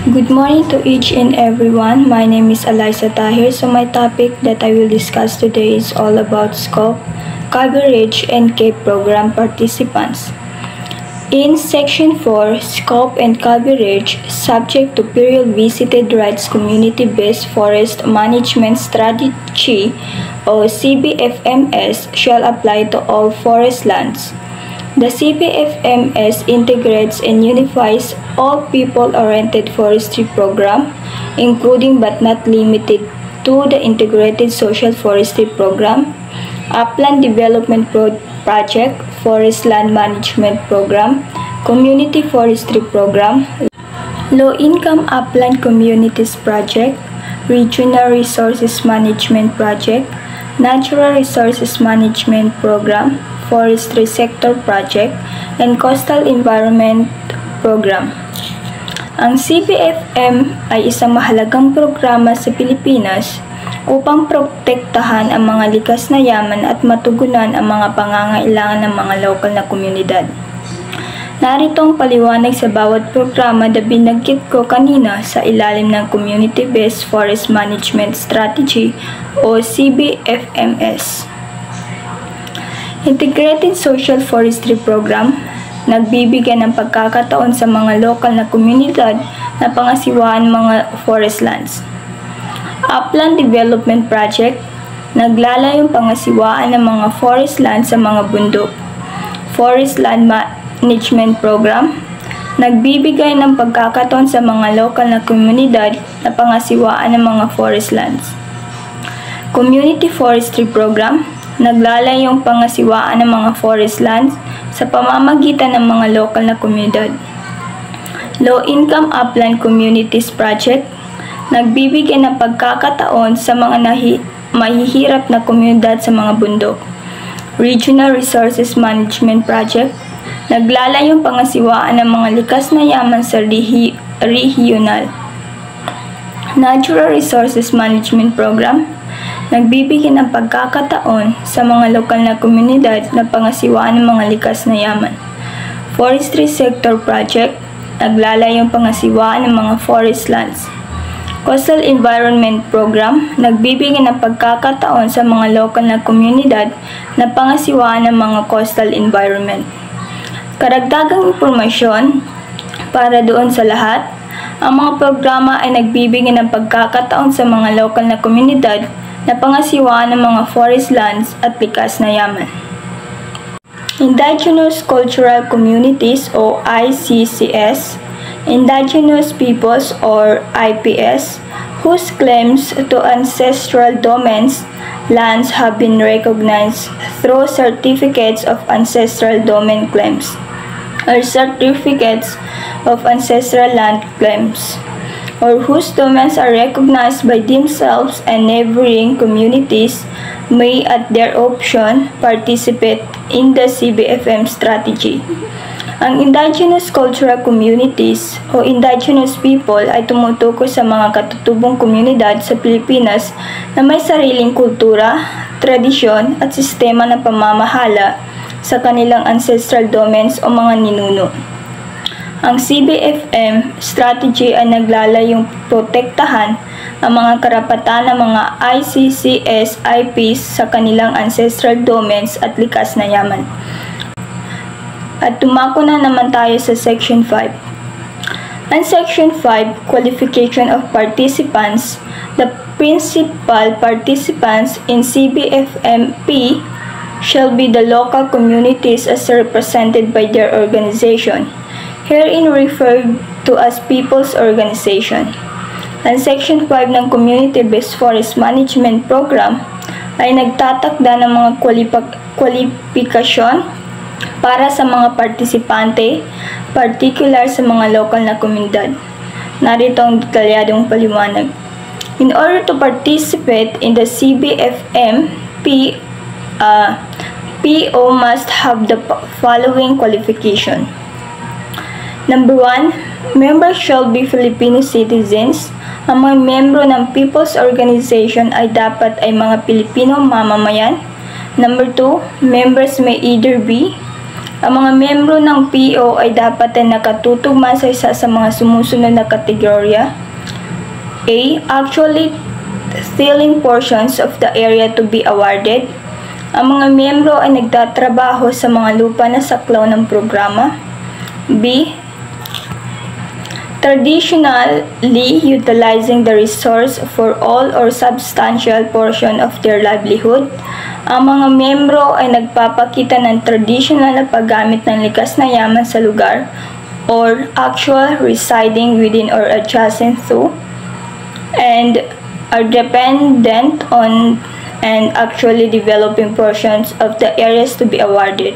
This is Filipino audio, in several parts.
Good morning to each and everyone. My name is Eliza Tahir. So my topic that I will discuss today is all about scope, coverage, and CAPE program participants. In Section 4, Scope and Coverage, subject to period visited rights community-based forest management strategy or CBFMS shall apply to all forest lands. The CBFMS integrates and unifies all people-oriented forestry program, including but not limited to the Integrated Social Forestry Program, Upland Development Project, Forest Land Management Program, Community Forestry Program, Low-Income Upland Communities Project, Regional Resources Management Project, Natural Resources Management Program, Forestry Sector Project, and Coastal Environment Program. Ang CBFM ay isang mahalagang programa sa Pilipinas upang protektahan ang mga likas na yaman at matugunan ang mga pangangailangan ng mga lokal na komunidad. Narito ang paliwanag sa bawat programa na binanggit ko kanina sa ilalim ng Community-Based Forest Management Strategy o CBFMS. Integrated Social Forestry Program, nagbibigay ng pagkakataon sa mga lokal na komunidad na pangasiwaan mga forest lands. Upland Development Project, naglalayong pangasiwaan ng mga forest lands sa mga bundok. Forest Land Management Program, nagbibigay ng pagkakataon sa mga lokal na komunidad na pangasiwaan ng mga forest lands. Community Forestry Program, naglalayong pangasiwaan ng mga forest lands sa pamamagitan ng mga lokal na komunidad. Low-Income Upland Communities Project, nagbibigay ng pagkakataon sa mga mahihirap na komunidad sa mga bundok. Regional Resources Management Project, naglalayong pangasiwaan ng mga likas na yaman sa regional. Natural Resources Management Program, nagbibigay ng pagkakataon sa mga lokal na komunidad na pangasiwaan ng mga likas na yaman. Forestry Sector Project, naglalayong pangasiwaan ng mga forest lands. Coastal Environment Program, nagbibigay ng pagkakataon sa mga lokal na komunidad na pangasiwaan ng mga coastal environment. Karagdagang impormasyon para doon sa lahat, ang mga programa ay nagbibigay ng pagkakataon sa mga lokal na komunidad na pangasiwaan ng mga forest lands at likas na yaman. Indigenous Cultural Communities o ICCS, Indigenous Peoples or IPS, whose claims to ancestral domains lands have been recognized through certificates of ancestral domain claims or certificates of ancestral land claims, or whose domains are recognized by themselves and neighboring communities may at their option participate in the CBFM strategy. Ang Indigenous Cultural Communities o Indigenous People ay tumutukoy sa mga katutubong komunidad sa Pilipinas na may sariling kultura, tradisyon at sistema ng pamamahala sa kanilang ancestral domains o mga ninuno. Ang CBFM strategy ay naglalayong protektahan ang mga karapatan ng mga ICCS IPs sa kanilang ancestral domains at likas na yaman. At tumako na naman tayo sa Section 5. Ang Section 5, Qualification of Participants, the principal participants in CBFMP shall be the local communities as represented by their organization, herein referred to as People's Organization. Ang Section 5 ng Community-Based Forest Management Program ay nagtatakda ng mga kwalifikasyon para sa mga partisipante, particular sa mga lokal na komunidad. Narito ang detalyadong paliwanag. In order to participate in the CBFM, PO must have the following qualification. Number 1, members shall be Filipino citizens. Ang mga membro ng People's Organization ay dapat ay mga Pilipino mamamayan. Number 2, members may either be Ang mga membro ng PO ay dapat ay nakatutugma sa isa sa mga sumusunod na kategorya. A. Actually stealing portions of the area to be awarded. Ang mga miyembro ay nagtatrabaho sa mga lupa na saklaw ng programa. B. Traditionally utilizing the resource for all or substantial portion of their livelihood. Ang mga miyembro ay nagpapakita ng traditional na paggamit ng likas na yaman sa lugar or actual residing within or adjacent to and are dependent on and actually developing portions of the areas to be awarded.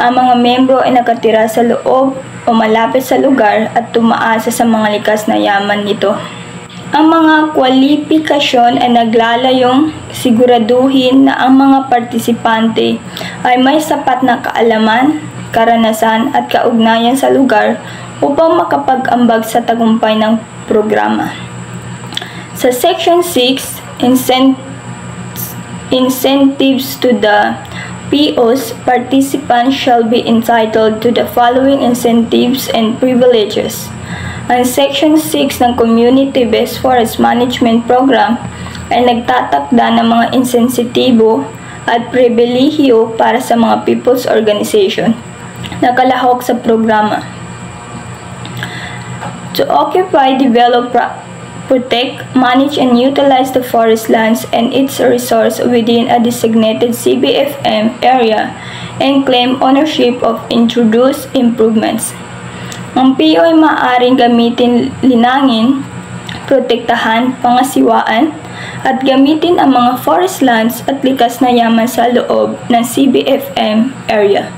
Ang mga miyembro ay nakatira sa loob o malapit sa lugar at tumaasa sa mga likas na yaman nito. Ang mga kwalifikasyon ay naglalayong siguraduhin na ang mga partisipante ay may sapat na kaalaman, karanasan at kaugnayan sa lugar upang makapag-ambag sa tagumpay ng programa. Sa Section 6, incentives to the PO's participants shall be entitled to the following incentives and privileges. Ang Section 6 ng Community-Based Forest Management Program ay nagtatakda ng mga insensitibo at pribilehiyo para sa mga people's organization na kalahok sa programa. To occupy, develop, protect, manage, and utilize the forest lands and its resource within a designated CBFM area and claim ownership of introduced improvements. Ang PO ay maaaring gamitin linangin, protektahan, pangasiwaan, at gamitin ang mga forest lands at likas na yaman sa loob ng CBFM area.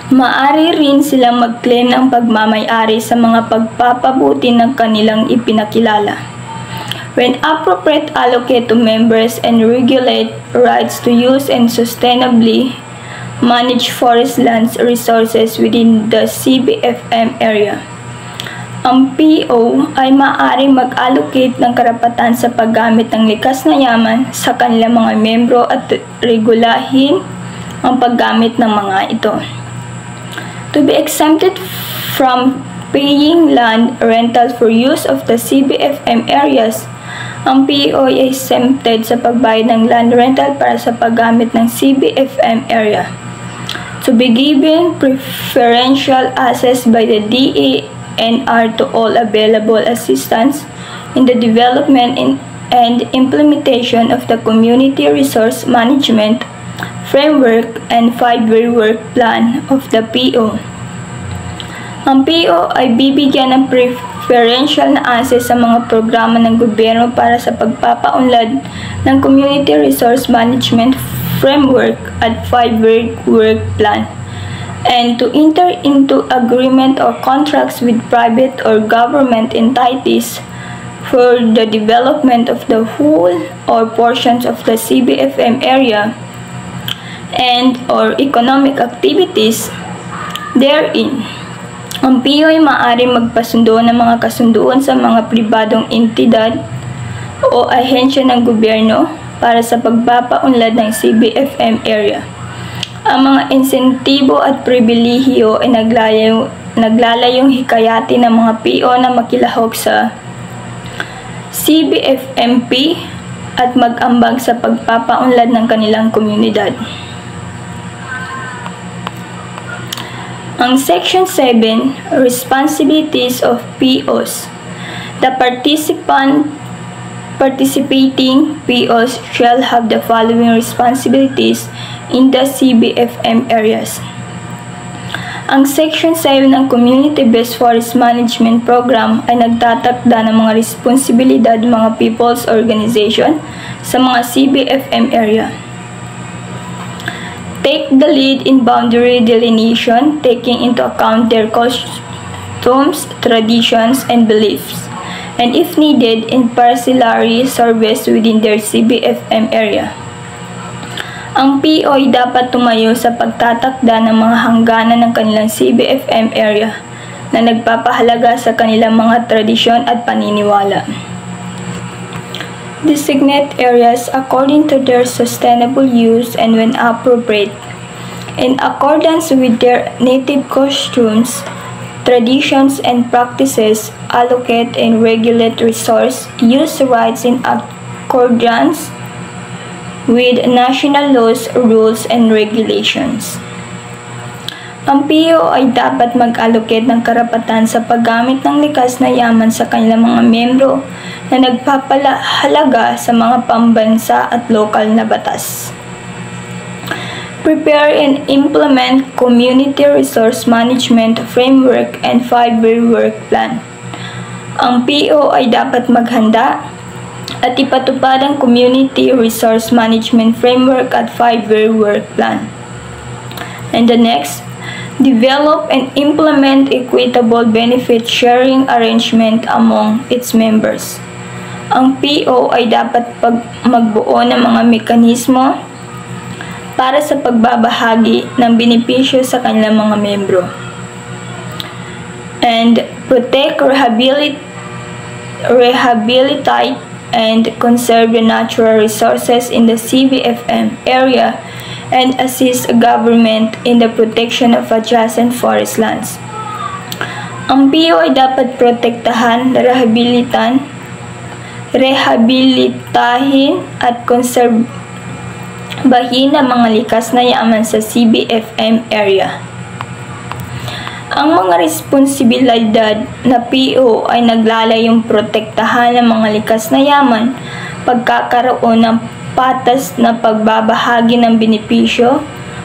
Maaari rin silang mag-claim ng pagmamay-ari sa mga pagpapabuti ng kanilang ipinakilala. When appropriate, allocate to members and regulate rights to use and sustainably manage forest lands resources within the CBFM area. Ang PO ay maaaring mag-allocate ng karapatan sa paggamit ng likas na yaman sa kanilang mga membro at regulahin ang paggamit ng mga ito. To be exempted from paying land rental for use of the CBFM areas, ang PO ay exempted sa pagbayad ng land rental para sa paggamit ng CBFM area. To be given preferential access by the DANR to all available assistance in the development and implementation of the Community Resource Management Framework and 5-year work plan of the PO. Ang PO ay bibigyan ng preferential na access sa mga programa ng gobyerno para sa pagpapaunlad ng Community Resource Management Framework at 5-year work plan, and to enter into agreement or contracts with private or government entities for the development of the whole or portions of the CBFM area and or economic activities therein. Ang PO ay maaaring magpasundo ng mga kasunduan sa mga pribadong entidad o ahensya ng gobyerno para sa pagpapaunlad ng CBFM area. Ang mga insentibo at pribilehiyo ay naglalayong hikayati ng mga PO na makilahok sa CBFMP at mag-ambag sa pagpapaunlad ng kanilang komunidad. Ang Section 7, Responsibilities of POs. The participating POs shall have the following responsibilities in the CBFM areas. Ang Section 7 ng Community-Based Forest Management Program ay nagtatakda ng mga responsibilidad ng mga people's organization sa mga CBFM area. Take the lead in boundary delineation, taking into account their customs, traditions, and beliefs, and if needed, in parcellary surveys within their CBFM area. Ang PO ay dapat tumayo sa pagtatakda ng mga hangganan ng kanilang CBFM area na nagpapahalaga sa kanilang mga tradisyon at paniniwala. Designate areas according to their sustainable use and when appropriate. in accordance with their native costumes, traditions, and practices, allocate and regulate resource use rights in accordance with national laws, rules, and regulations. Ang PIO ay dapat mag-allocate ng karapatan sa paggamit ng likas na yaman sa kanilang mga miyembro na nagpapahalaga sa mga pambansa at lokal na batas. Prepare and implement Community Resource Management Framework and 5-year work plan. Ang PIO ay dapat maghanda at ipatupad ang Community Resource Management Framework at 5-year work plan. And the next, develop and implement equitable benefit sharing arrangement among its members. Ang PIO ay dapat magbuo ng mga mekanismo para sa pagbabahagi ng benepisyo sa kanilang mga membro. And protect, rehabilitate, and conserve the natural resources in the CBFM area and assist government in the protection of adjacent forest lands. Ang PIO ay dapat protektahan, rehabilitahin at konserbahin ang mga likas na yaman sa CBFM area. Ang mga responsibilidad na PIO ay naglalayong protektahan ang mga likas na yaman, pagkakaroon ng patas na pagbabahagi ng benepisyo,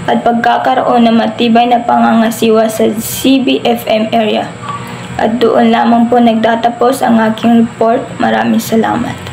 at pagkakaroon ng matibay na pangangasiwa sa CBFM area. At doon lamang po nagtatapos ang aking report. Maraming salamat.